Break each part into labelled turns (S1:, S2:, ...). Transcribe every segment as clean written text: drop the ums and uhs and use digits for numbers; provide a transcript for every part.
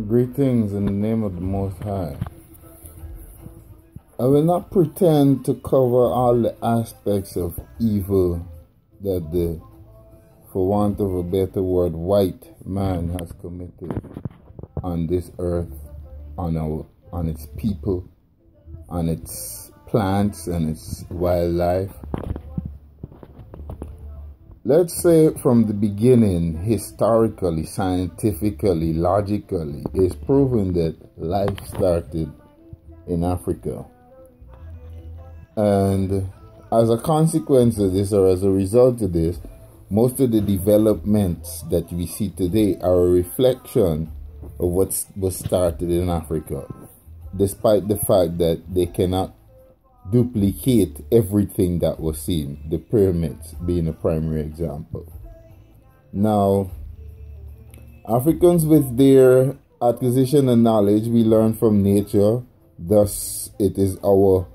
S1: Greetings in the name of the Most High. I will not pretend to cover all the aspects of evil that the, for want of a better word, white man has committed on this earth, on its people, on its plants and its wildlife. Let's say from the beginning, historically, scientifically, logically, it's proven that life started in Africa. And as a consequence of this, or as a result of this, most of the developments that we see today are a reflection of what was started in Africa, despite the fact that they cannot duplicate everything that was seen, the pyramids being a primary example. Now, Africans, with their acquisition of knowledge, we learn from nature. Thus, it is our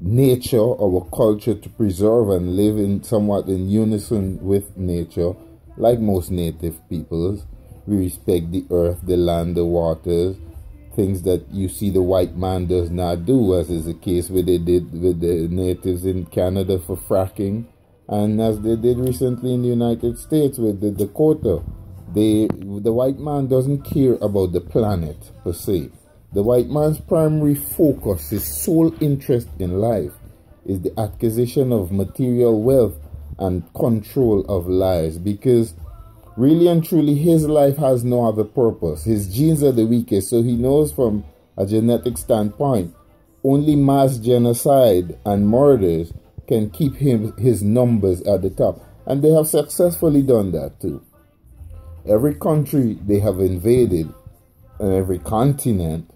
S1: nature, our culture, to preserve and live in somewhat in unison with nature. Like most native peoples, we respect the earth, the land, the waters, things that you see the white man does not do, as is the case with they did with the natives in Canada for fracking, and as they did recently in the United States with the Dakota. The white man doesn't care about the planet per se. The white man's primary focus, his sole interest in life, is the acquisition of material wealth and control of lives, because really and truly, his life has no other purpose. His genes are the weakest, so he knows from a genetic standpoint, only mass genocide and murders can keep his numbers at the top. And they have successfully done that too. Every country they have invaded, and every continent,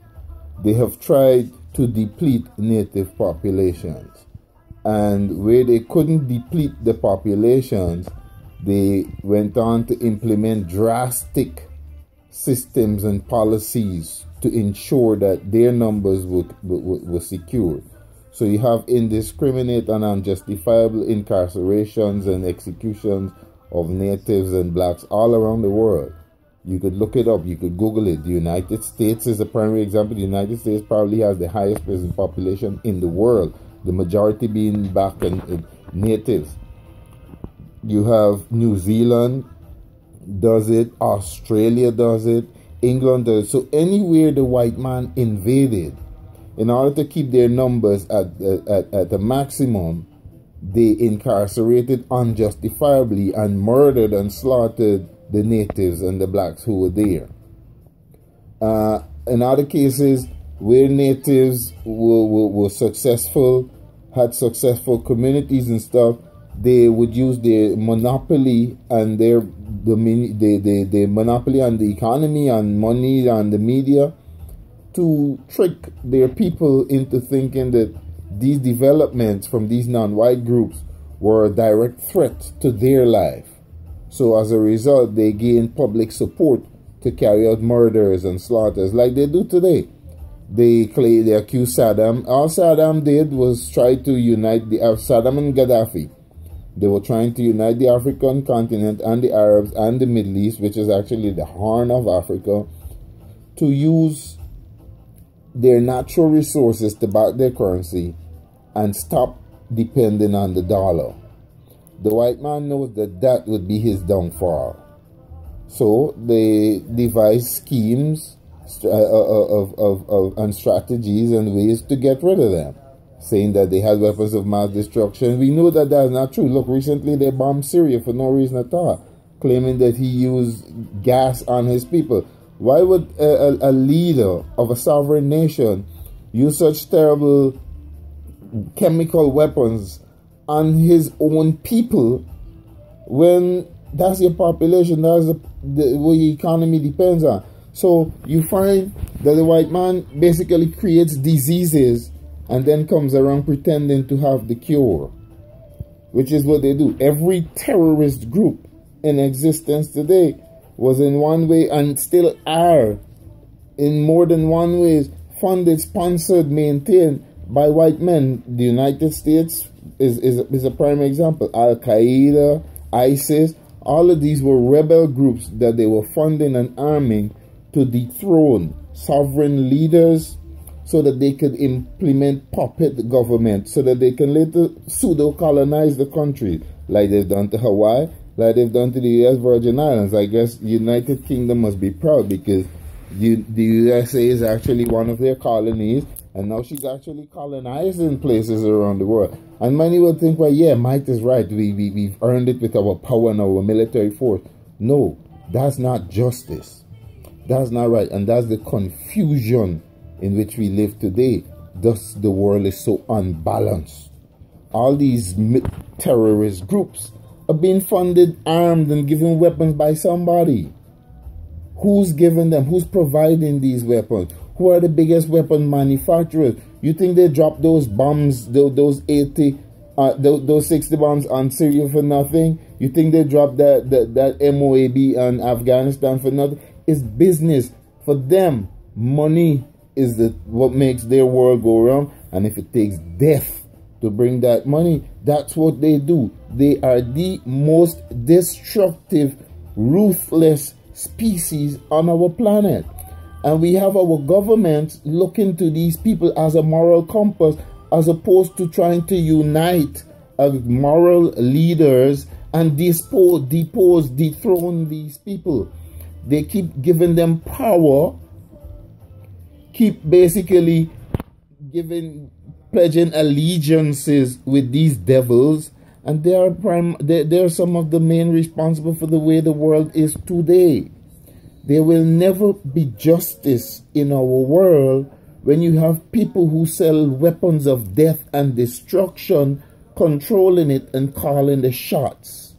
S1: they have tried to deplete native populations. And where they couldn't deplete the populations, they went on to implement drastic systems and policies to ensure that their numbers were secured. So you have indiscriminate and unjustifiable incarcerations and executions of natives and blacks all around the world. You could look it up, you could Google it. The United States is a primary example. The United States probably has the highest prison population in the world, the majority being black and natives. You have New Zealand does it, Australia does it, England does it. So anywhere the white man invaded, in order to keep their numbers at the maximum, they incarcerated unjustifiably and murdered and slaughtered the natives and the blacks who were there. In other cases, where natives were successful, had successful communities and stuff, they would use their monopoly and the monopoly on the economy and money and the media to trick their people into thinking that these developments from these non-white groups were a direct threat to their life. So as a result, they gained public support to carry out murders and slaughters like they do today. They accuse Saddam. All Saddam did was try to unite Saddam and Gaddafi. They were trying to unite the African continent and the Arabs and the Middle East, which is actually the Horn of Africa, to use their natural resources to back their currency and stop depending on the dollar. The white man knows that that would be his downfall. So they devise schemes and strategies and ways to get rid of them, saying that they had weapons of mass destruction. We know that that's not true. Look, recently they bombed Syria for no reason at all, claiming that he used gas on his people. Why would a leader of a sovereign nation use such terrible chemical weapons on his own people when that's your population, that's what your economy depends on? So you find that the white man basically creates diseases and then comes around pretending to have the cure, which is what they do. Every terrorist group in existence today was in one way and still are in more than one way funded, sponsored, maintained by white men. The United States is a prime example. Al-Qaeda, ISIS, all of these were rebel groups that they were funding and arming to dethrone sovereign leaders so that they could implement puppet government, so that they can later pseudo-colonize the country, like they've done to Hawaii, like they've done to the U.S. Virgin Islands. I guess the United Kingdom must be proud because the USA is actually one of their colonies, and now she's actually colonizing places around the world. And many will think, well, yeah, Mike is right. We've earned it with our power and our military force. No, that's not justice. That's not right. And that's the confusion in which we live today. Thus, the world is so unbalanced. All these terrorist groups are being funded, armed, and given weapons by somebody. Who's giving them? Who's providing these weapons? Who are the biggest weapon manufacturers? You think they dropped those bombs, those 60 bombs on Syria for nothing? You think they dropped that MOAB on Afghanistan for nothing? It's business. For them, money is what makes their world go round. And if it takes death to bring that money, that's what they do. They are the most destructive, ruthless species on our planet. And we have our governments looking to these people as a moral compass, as opposed to trying to unite moral leaders and dethrone these people. They keep giving them power, keep basically pledging allegiances with these devils, and they are some of the main responsible for the way the world is today. There will never be justice in our world when you have people who sell weapons of death and destruction, controlling it and calling the shots.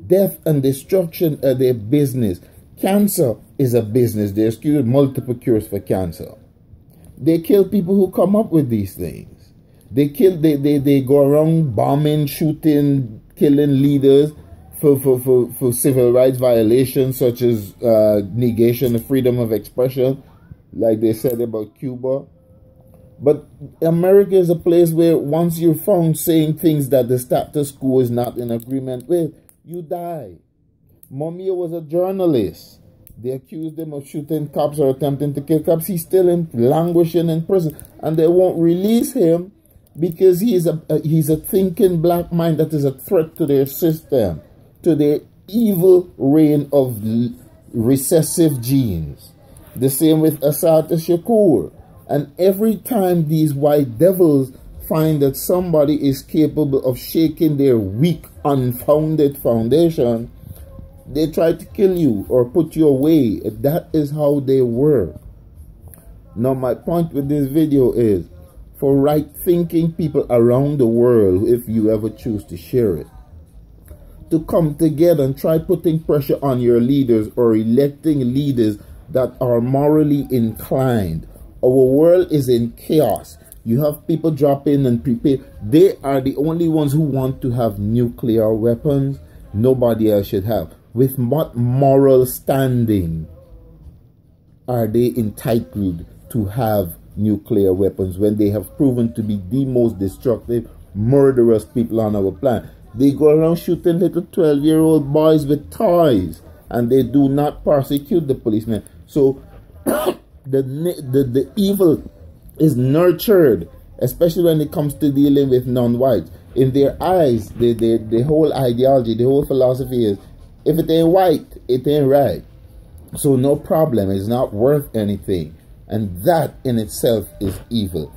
S1: Death and destruction are their business. Cancer is a business. There's multiple cures for cancer. They kill people who come up with these things. They go around bombing, shooting, killing leaders for civil rights violations such as negation of freedom of expression, like they said about Cuba. But America is a place where once you're found saying things that the status quo is not in agreement with, you die. Mumia was a journalist. They accused him of shooting cops or attempting to kill cops. He's still languishing in prison, and they won't release him because he's a thinking black mind that is a threat to their system, to their evil reign of recessive genes. The same with Assata Shakur. And every time these white devils find that somebody is capable of shaking their weak, unfounded foundation, they try to kill you or put you away. That is how they were. Now, my point with this video is for right-thinking people around the world, if you ever choose to share it, to come together and try putting pressure on your leaders or electing leaders that are morally inclined. Our world is in chaos. You have people drop in and prepare. They are the only ones who want to have nuclear weapons. Nobody else should have. With what moral standing are they entitled to have nuclear weapons when they have proven to be the most destructive, murderous people on our planet? They go around shooting little 12-year-old boys with toys, and they do not prosecute the policemen. So the evil is nurtured, especially when it comes to dealing with non-whites. In their eyes, the whole ideology, the whole philosophy is, if it ain't white, it ain't right. So no problem, it's not worth anything. And that in itself is evil.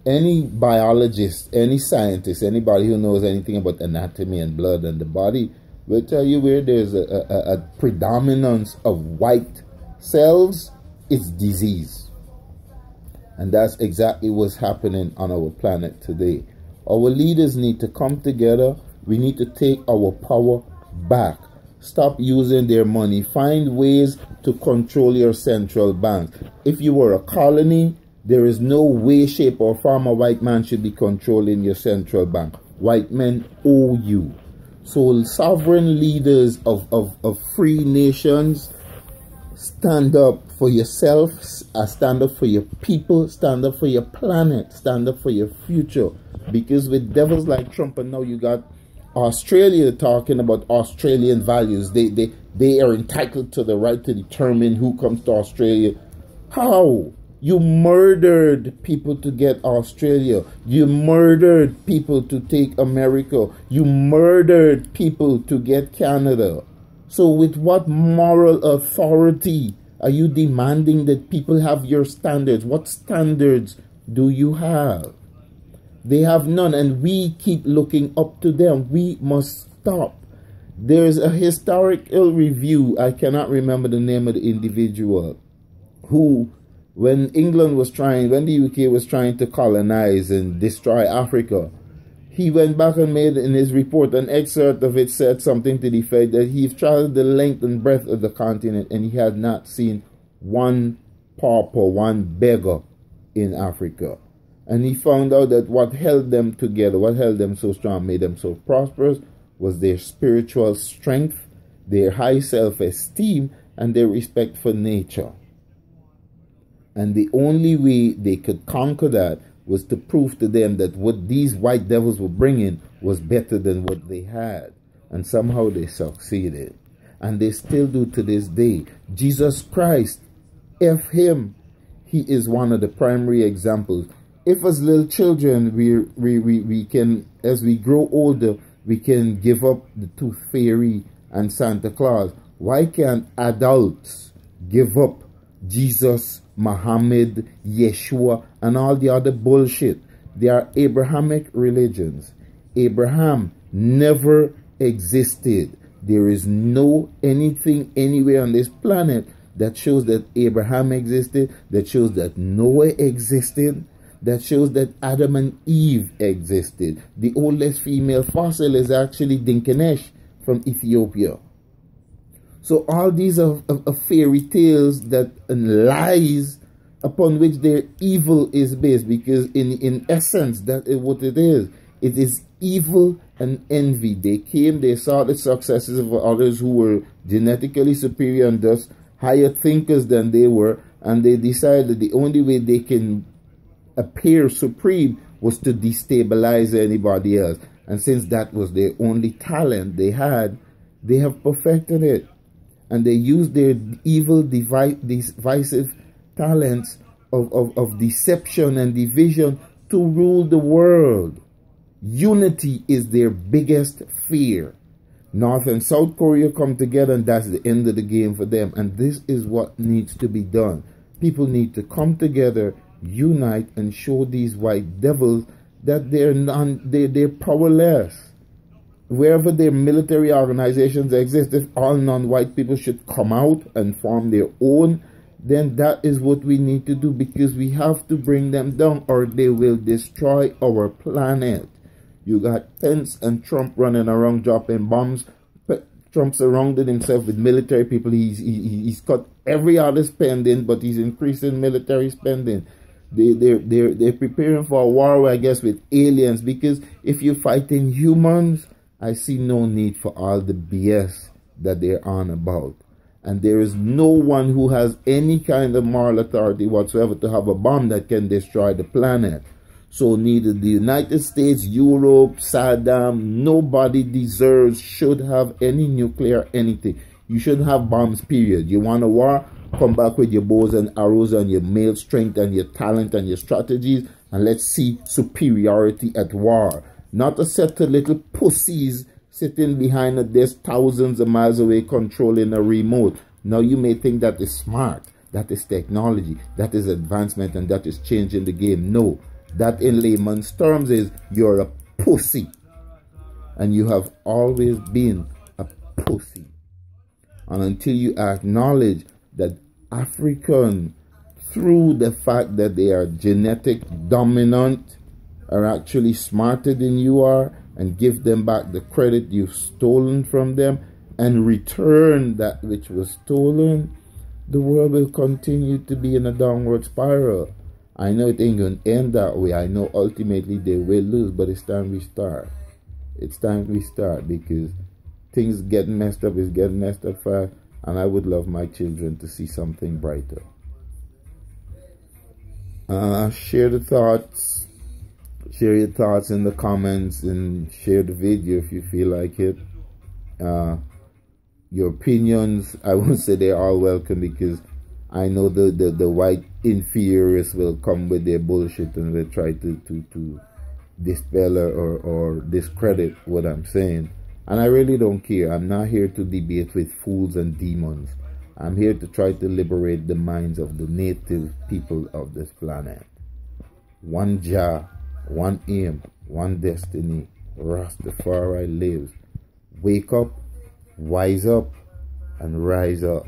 S1: Any biologist, any scientist, anybody who knows anything about anatomy and blood and the body will tell you where there's a predominance of white cells, it's disease. And that's exactly what's happening on our planet today. Our leaders need to come together. We need to take our power back. Stop using their money. Find ways to control your central bank. If you were a colony, there is no way, shape, or form a white man should be controlling your central bank. White men owe you. So sovereign leaders of free nations, stand up for yourself, stand up for your people, stand up for your planet, stand up for your future. Because with devils like Trump, and now you got Australia talking about Australian values. They They are entitled to the right to determine who comes to Australia. How? You murdered people to get Australia. You murdered people to take America. You murdered people to get Canada. So with what moral authority are you demanding that people have your standards? What standards do you have? They have none, and we keep looking up to them. We must stop. There's a historical review, I cannot remember the name of the individual, who, when the UK was trying to colonize and destroy Africa, he went back and made in his report, an excerpt of it said something to the effect that he's traveled the length and breadth of the continent and he had not seen one pauper, one beggar in Africa. And he found out that what held them together, what held them so strong, made them so prosperous, was their spiritual strength, their high self-esteem, and their respect for nature. And the only way they could conquer that was to prove to them that what these white devils were bringing was better than what they had. And somehow they succeeded. And they still do to this day. Jesus Christ, F him, he is one of the primary examples. If as little children we can, as we grow older, we can give up the tooth fairy and Santa Claus, why can't adults give up Jesus, Muhammad, Yeshua, and all the other bullshit? They are Abrahamic religions. Abraham never existed. There is no anything anywhere on this planet that shows that Abraham existed, that shows that Noah existed, that shows that Adam and Eve existed. The oldest female fossil is actually Dinkinesh from Ethiopia. So all these are fairy tales that and lies upon which their evil is based, because in essence that is what it is. It is evil and envy. They came, they saw the successes of others who were genetically superior and thus higher thinkers than they were, and they decided that the only way they can appear supreme was to destabilize anybody else. And since that was their only talent they had, they have perfected it. And they use their evil, divisive talents of deception and division to rule the world. Unity is their biggest fear. North and South Korea come together and that's the end of the game for them. And this is what needs to be done. People need to come together, unite, and show these white devils that they're powerless. Wherever their military organizations exist, if all non-white people should come out and form their own, then that is what we need to do, because we have to bring them down or they will destroy our planet. You got Pence and Trump running around dropping bombs. Trump surrounded himself with military people. He's cut every other spending, but he's increasing military spending. They're preparing for a war, I guess, with aliens, because if you're fighting humans, I see no need for all the BS that they're on about. And there is no one who has any kind of moral authority whatsoever to have a bomb that can destroy the planet. So neither the United States, Europe, Saddam, nobody deserves, should have any nuclear anything. You shouldn't have bombs, period. You want a war? Come back with your bows and arrows and your male strength and your talent and your strategies, and let's see superiority at war. Not a set of little pussies sitting behind a desk thousands of miles away controlling a remote. Now you may think that is smart, that is technology, that is advancement, and that is changing the game. No, that in layman's terms is you're a pussy. And you have always been a pussy. And until you acknowledge that African, through the fact that they are genetic dominant, are actually smarter than you are, and give them back the credit you've stolen from them and return that which was stolen, the world will continue to be in a downward spiral. I know it ain't going to end that way. I know ultimately they will lose, but it's time we start. It's time we start, because things getting messed up is getting messed up fast, and I would love my children to see something brighter. Share the thoughts. Share your thoughts in the comments and share the video if you feel like it. Your opinions, I won't say they're all welcome, because I know the white inferiorists will come with their bullshit and will try to dispel or discredit what I'm saying. And I really don't care. I'm not here to debate with fools and demons. I'm here to try to liberate the minds of the native people of this planet. One Jah, one aim, one destiny. Rastafari lives. Wake up, wise up, and rise up.